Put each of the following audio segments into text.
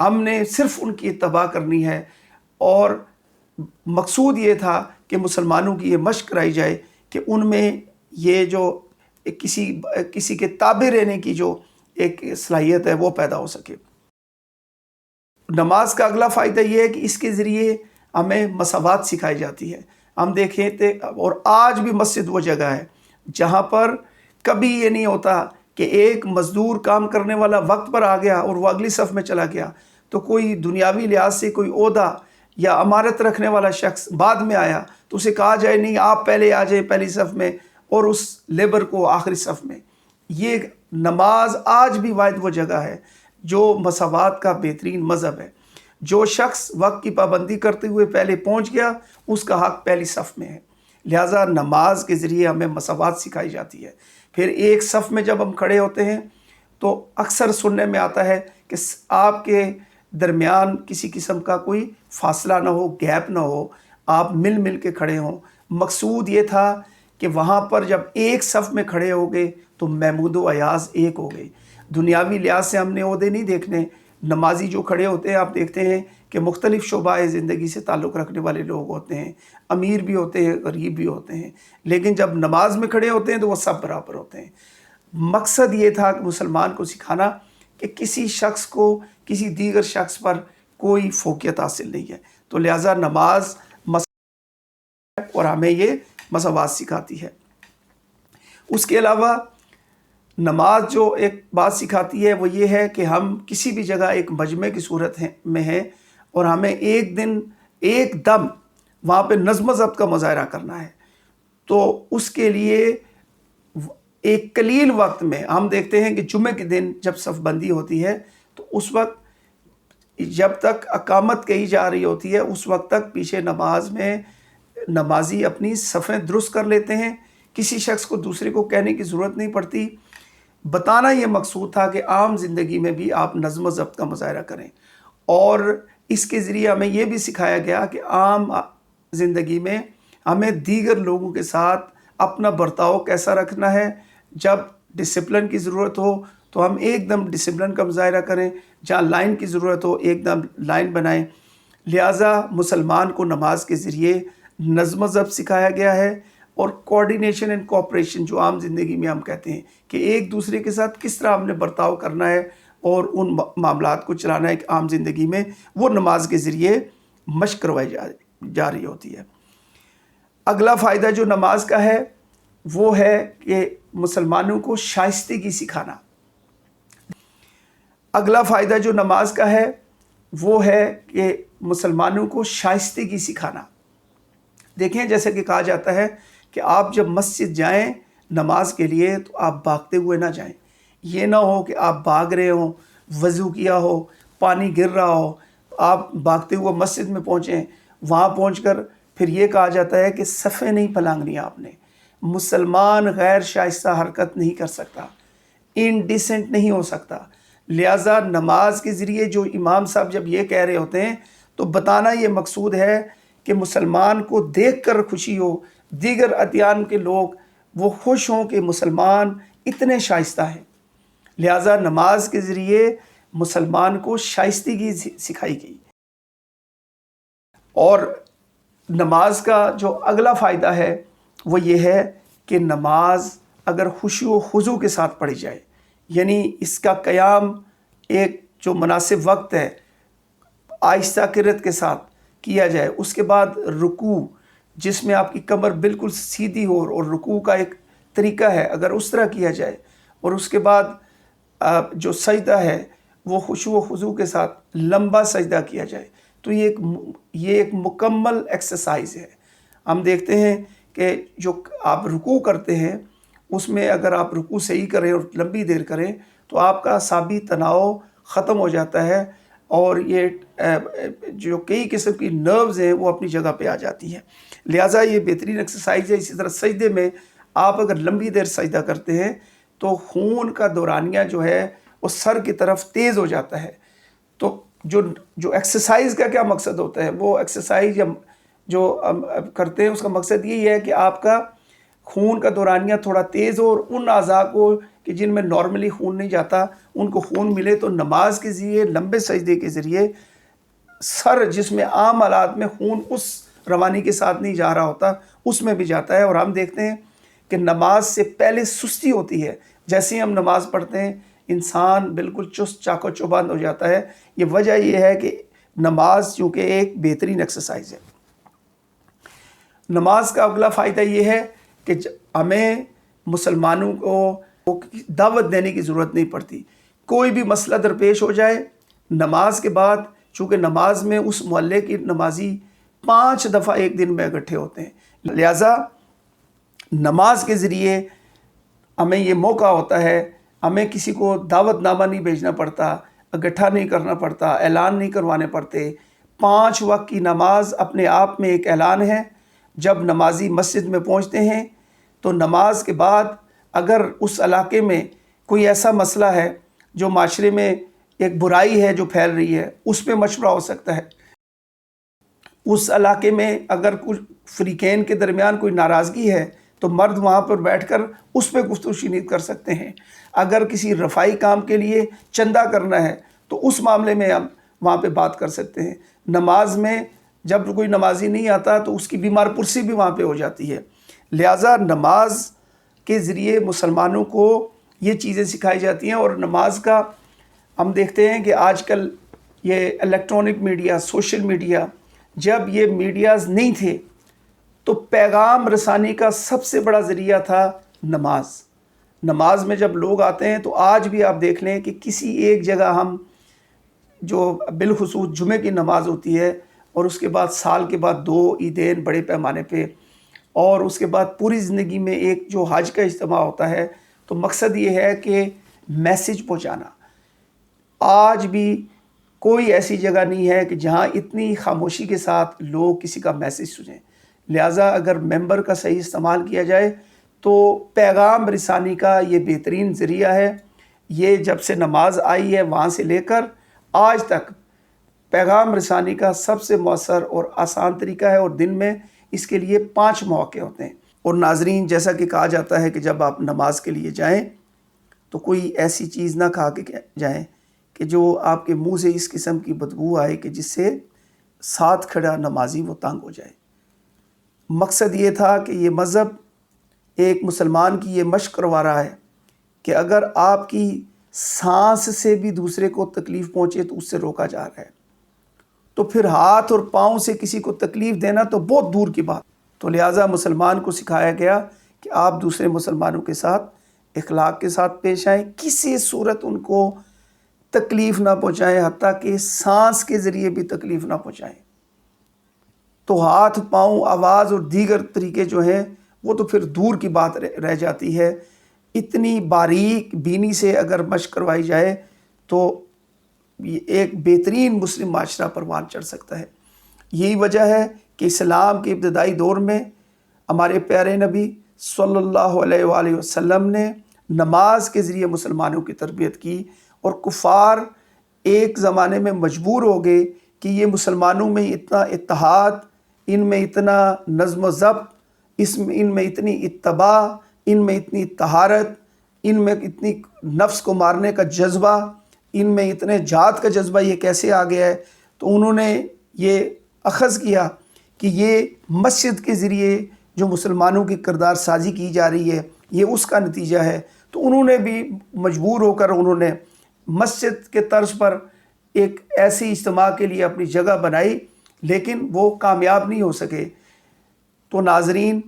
ہم نے صرف ان کی اتباع کرنی ہے، اور مقصود یہ تھا کہ مسلمانوں کی یہ مشق کرائی جائے کہ ان میں یہ جو کسی کے تابع رہنے کی جو ایک صلاحیت ہے وہ پیدا ہو سکے۔ نماز کا اگلا فائدہ یہ ہے کہ اس کے ذریعے ہمیں مساوات سکھائی جاتی ہے۔ ہم دیکھیں اور آج بھی مسجد وہ جگہ ہے جہاں پر کبھی یہ نہیں ہوتا کہ ایک مزدور کام کرنے والا وقت پر آ گیا اور وہ اگلی صف میں چلا گیا تو کوئی دنیاوی لحاظ سے کوئی عہدہ یا امارت رکھنے والا شخص بعد میں آیا تو اسے کہا جائے نہیں آپ پہلے آ جائیں پہلی صف میں اور اس لیبر کو آخری صف میں۔ یہ نماز آج بھی واحد وہ جگہ ہے جو مساوات کا بہترین مذہب ہے۔ جو شخص وقت کی پابندی کرتے ہوئے پہلے پہنچ گیا اس کا حق پہلی صف میں ہے۔ لہٰذا نماز کے ذریعے ہمیں مساوات سکھائی جاتی ہے۔ پھر ایک صف میں جب ہم کھڑے ہوتے ہیں تو اکثر سننے میں آتا ہے کہ آپ کے درمیان کسی قسم کا کوئی فاصلہ نہ ہو، گیپ نہ ہو، آپ مل مل کے کھڑے ہوں۔ مقصود یہ تھا کہ وہاں پر جب ایک صف میں کھڑے ہو گئے تو محمود و ایاز ایک ہو گئے۔ دنیاوی لحاظ سے ہم نے عہدے نہیں دیکھنے۔ نمازی جو کھڑے ہوتے ہیں آپ دیکھتے ہیں کہ مختلف شعبہ زندگی سے تعلق رکھنے والے لوگ ہوتے ہیں، امیر بھی ہوتے ہیں، غریب بھی ہوتے ہیں، لیکن جب نماز میں کھڑے ہوتے ہیں تو وہ سب برابر ہوتے ہیں۔ مقصد یہ تھا کہ مسلمان کو سکھانا کہ کسی شخص کو کسی دیگر شخص پر کوئی فوقیت حاصل نہیں ہے، تو لہٰذا نماز اور ہمیں یہ مساوات سکھاتی ہے۔ اس کے علاوہ نماز جو ایک بات سکھاتی ہے وہ یہ ہے کہ ہم کسی بھی جگہ ایک مجمع کی صورت میں ہیں اور ہمیں ایک دن ایک دم وہاں پہ نظم و ضبط کا مظاہرہ کرنا ہے، تو اس کے لیے ایک قلیل وقت میں ہم دیکھتے ہیں کہ جمعے کے دن جب صف بندی ہوتی ہے تو اس وقت جب تک اقامت کہی جا رہی ہوتی ہے اس وقت تک پیچھے نماز میں نمازی اپنی صفیں درست کر لیتے ہیں، کسی شخص کو دوسرے کو کہنے کی ضرورت نہیں پڑتی۔ بتانا یہ مقصود تھا کہ عام زندگی میں بھی آپ نظم و ضبط کا مظاہرہ کریں، اور اس کے ذریعے ہمیں یہ بھی سکھایا گیا کہ عام زندگی میں ہمیں دیگر لوگوں کے ساتھ اپنا برتاؤ کیسا رکھنا ہے۔ جب ڈسپلن کی ضرورت ہو تو ہم ایک دم ڈسپلن کا مظاہرہ کریں، جہاں لائن کی ضرورت ہو ایک دم لائن بنائیں۔ لہٰذا مسلمان کو نماز کے ذریعے نظم و ضبط سکھایا گیا ہے، اور کوآرڈینیشن اینڈ کوآپریشن جو عام زندگی میں ہم کہتے ہیں کہ ایک دوسرے کے ساتھ کس طرح ہم نے برتاؤ کرنا ہے اور ان معاملات کو چلانا ہے کہ عام زندگی میں وہ نماز کے ذریعے مشق کروائی جا رہی ہوتی ہے۔ اگلا فائدہ جو نماز کا ہے وہ ہے کہ مسلمانوں کو شائستگی سکھانا۔ اگلا فائدہ جو نماز کا ہے وہ ہے کہ مسلمانوں کو شائستگی سکھانا۔ دیکھیں جیسے کہ کہا جاتا ہے کہ آپ جب مسجد جائیں نماز کے لیے تو آپ بھاگتے ہوئے نہ جائیں۔ یہ نہ ہو کہ آپ بھاگ رہے ہوں، وضو کیا ہو، پانی گر رہا ہو، آپ بھاگتے ہوئے مسجد میں پہنچیں، وہاں پہنچ کر پھر یہ کہا جاتا ہے کہ صفیں نہیں پلانگنی آپ نے۔ مسلمان غیر شائستہ حرکت نہیں کر سکتا، انڈیسنٹ نہیں ہو سکتا۔ لہٰذا نماز کے ذریعے جو امام صاحب جب یہ کہہ رہے ہوتے ہیں تو بتانا یہ مقصود ہے کہ مسلمان کو دیکھ کر خوشی ہو، دیگر ادیان کے لوگ وہ خوش ہوں کہ مسلمان اتنے شائستہ ہیں۔ لہٰذا نماز کے ذریعے مسلمان کو شائستگی سکھائی گئی۔ اور نماز کا جو اگلا فائدہ ہے وہ یہ ہے کہ نماز اگر خشوع و خضوع کے ساتھ پڑھی جائے، یعنی اس کا قیام ایک جو مناسب وقت ہے آہستہ قرت کے ساتھ کیا جائے، اس کے بعد رکوع جس میں آپ کی کمر بالکل سیدھی ہو، اور رکوع کا ایک طریقہ ہے اگر اس طرح کیا جائے، اور اس کے بعد جو سجدہ ہے وہ خشوع و خضوع کے ساتھ لمبا سجدہ کیا جائے، تو یہ ایک مکمل ایکسرسائز ہے۔ ہم دیکھتے ہیں کہ جو آپ رکوع کرتے ہیں اس میں اگر آپ رکوع صحیح کریں اور لمبی دیر کریں تو آپ کا اعصابی تناؤ ختم ہو جاتا ہے، اور یہ جو کئی قسم کی نروز ہیں وہ اپنی جگہ پہ آ جاتی ہیں۔ لہٰذا یہ بہترین ایکسرسائز ہے۔ اسی طرح سجدے میں آپ اگر لمبی دیر سجدہ کرتے ہیں تو خون کا دورانیہ جو ہے وہ سر کی طرف تیز ہو جاتا ہے۔ تو جو ایکسرسائز کا کیا مقصد ہوتا ہے، وہ ایکسرسائز جو کرتے ہیں اس کا مقصد یہی ہے کہ آپ کا خون کا دورانیہ تھوڑا تیز ہو اور ان اعضاء کو کہ جن میں نارملی خون نہیں جاتا ان کو خون ملے، تو نماز کے ذریعے لمبے سجدے کے ذریعے سر جس میں عام حالات میں خون اس روانی کے ساتھ نہیں جا رہا ہوتا اس میں بھی جاتا ہے۔ اور ہم دیکھتے ہیں کہ نماز سے پہلے سستی ہوتی ہے، جیسے ہی ہم نماز پڑھتے ہیں انسان بالکل چست چاق و چوبند ہو جاتا ہے۔ یہ وجہ یہ ہے کہ نماز چونکہ ایک بہترین ایکسرسائز ہے۔ نماز کا اگلا فائدہ یہ ہے کہ ہمیں مسلمانوں کو دعوت دینے کی ضرورت نہیں پڑتی۔ کوئی بھی مسئلہ درپیش ہو جائے نماز کے بعد، چونکہ نماز میں اس محلے کی نمازی 5 دفعہ ایک دن میں اکٹھے ہوتے ہیں، لہٰذا نماز کے ذریعے ہمیں یہ موقع ہوتا ہے، ہمیں کسی کو دعوت نامہ نہیں بھیجنا پڑتا، اکٹھا نہیں کرنا پڑتا، اعلان نہیں کروانے پڑتے۔ 5 وقت کی نماز اپنے آپ میں ایک اعلان ہے۔ جب نمازی مسجد میں پہنچتے ہیں تو نماز کے بعد اگر اس علاقے میں کوئی ایسا مسئلہ ہے جو معاشرے میں ایک برائی ہے جو پھیل رہی ہے، اس پہ مشورہ ہو سکتا ہے۔ اس علاقے میں اگر کچھ فریقین کے درمیان کوئی ناراضگی ہے تو مرد وہاں پر بیٹھ کر اس پہ گفتگو شنید کر سکتے ہیں۔ اگر کسی رفائی کام کے لیے چندہ کرنا ہے تو اس معاملے میں ہم وہاں پہ بات کر سکتے ہیں۔ نماز میں جب کوئی نمازی نہیں آتا تو اس کی بیمار پرسی بھی وہاں پہ ہو جاتی ہے۔ لہٰذا نماز کے ذریعے مسلمانوں کو یہ چیزیں سکھائی جاتی ہیں۔ اور نماز کا ہم دیکھتے ہیں کہ آج کل یہ الیکٹرانک میڈیا، سوشل میڈیا، جب یہ میڈیاز نہیں تھے تو پیغام رسانی کا سب سے بڑا ذریعہ تھا نماز۔ نماز میں جب لوگ آتے ہیں تو آج بھی آپ دیکھ لیں کہ کسی ایک جگہ ہم جو بالخصوص جمعے کی نماز ہوتی ہے اور اس کے بعد سال کے بعد 2 عیدین بڑے پیمانے پہ، اور اس کے بعد پوری زندگی میں ایک جو حج کا اجتماع ہوتا ہے، تو مقصد یہ ہے کہ میسج پہنچانا۔ آج بھی کوئی ایسی جگہ نہیں ہے کہ جہاں اتنی خاموشی کے ساتھ لوگ کسی کا میسج سنیں۔ لہٰذا اگر ممبر کا صحیح استعمال کیا جائے تو پیغام رسانی کا یہ بہترین ذریعہ ہے۔ یہ جب سے نماز آئی ہے وہاں سے لے کر آج تک پیغام رسانی کا سب سے مؤثر اور آسان طریقہ ہے، اور دن میں اس کے لیے 5 مواقع ہوتے ہیں۔ اور ناظرین، جیسا کہ کہا جاتا ہے کہ جب آپ نماز کے لیے جائیں تو کوئی ایسی چیز نہ کھا کے جائیں کہ جو آپ کے منہ سے اس قسم کی بدبو آئے کہ جس سے ساتھ کھڑا نمازی وہ تنگ ہو جائے۔ مقصد یہ تھا کہ یہ مذہب ایک مسلمان کی یہ مشق کروا رہا ہے کہ اگر آپ کی سانس سے بھی دوسرے کو تکلیف پہنچے تو اس سے روکا جا رہا ہے، تو پھر ہاتھ اور پاؤں سے کسی کو تکلیف دینا تو بہت دور کی بات۔ تو لہٰذا مسلمان کو سکھایا گیا کہ آپ دوسرے مسلمانوں کے ساتھ اخلاق کے ساتھ پیش آئیں، کسی صورت ان کو تکلیف نہ پہنچائیں، حتیٰ کہ سانس کے ذریعے بھی تکلیف نہ پہنچائیں۔ تو ہاتھ، پاؤں، آواز اور دیگر طریقے جو ہیں وہ تو پھر دور کی بات رہ جاتی ہے۔ اتنی باریک بینی سے اگر مشق کروائی جائے تو یہ ایک بہترین مسلم معاشرہ پروان چڑھ سکتا ہے۔ یہی وجہ ہے کہ اسلام کے ابتدائی دور میں ہمارے پیارے نبی صلی اللہ علیہ وآلہ وسلم نے نماز کے ذریعے مسلمانوں کی تربیت کی، اور کفار ایک زمانے میں مجبور ہو گئے کہ یہ مسلمانوں میں اتنا اتحاد، ان میں اتنا نظم و ضبط، ان میں اتنی اتباع، ان میں اتنی طہارت، ان میں اتنی نفس کو مارنے کا جذبہ، ان میں اتنے جہاد کا جذبہ یہ کیسے آ گیا ہے؟ تو انہوں نے یہ اخذ کیا کہ یہ مسجد کے ذریعے جو مسلمانوں کی کردار سازی کی جا رہی ہے یہ اس کا نتیجہ ہے۔ تو انہوں نے بھی مجبور ہو کر انہوں نے مسجد کے طرز پر ایک ایسی اجتماع کے لیے اپنی جگہ بنائی، لیکن وہ کامیاب نہیں ہو سکے۔ تو ناظرین،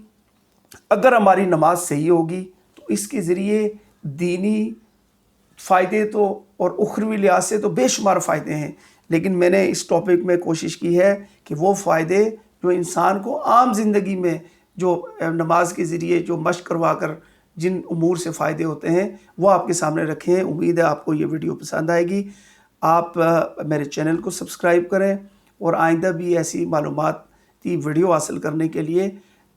اگر ہماری نماز صحیح ہوگی تو اس کے ذریعے دینی فائدے تو اور اخروی لحاظ سے تو بے شمار فائدے ہیں، لیکن میں نے اس ٹاپک میں کوشش کی ہے کہ وہ فائدے جو انسان کو عام زندگی میں جو نماز کے ذریعے جو مشق کروا کر جن امور سے فائدے ہوتے ہیں وہ آپ کے سامنے رکھے ہیں۔ امید ہے آپ کو یہ ویڈیو پسند آئے گی۔ آپ میرے چینل کو سبسکرائب کریں، اور آئندہ بھی ایسی معلوماتی ویڈیو حاصل کرنے کے لیے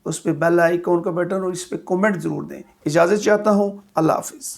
اس پہ بیل آئیکن کا بٹن اور اس پہ کومنٹ ضرور دیں۔ اجازت چاہتا ہوں، اللہ حافظ۔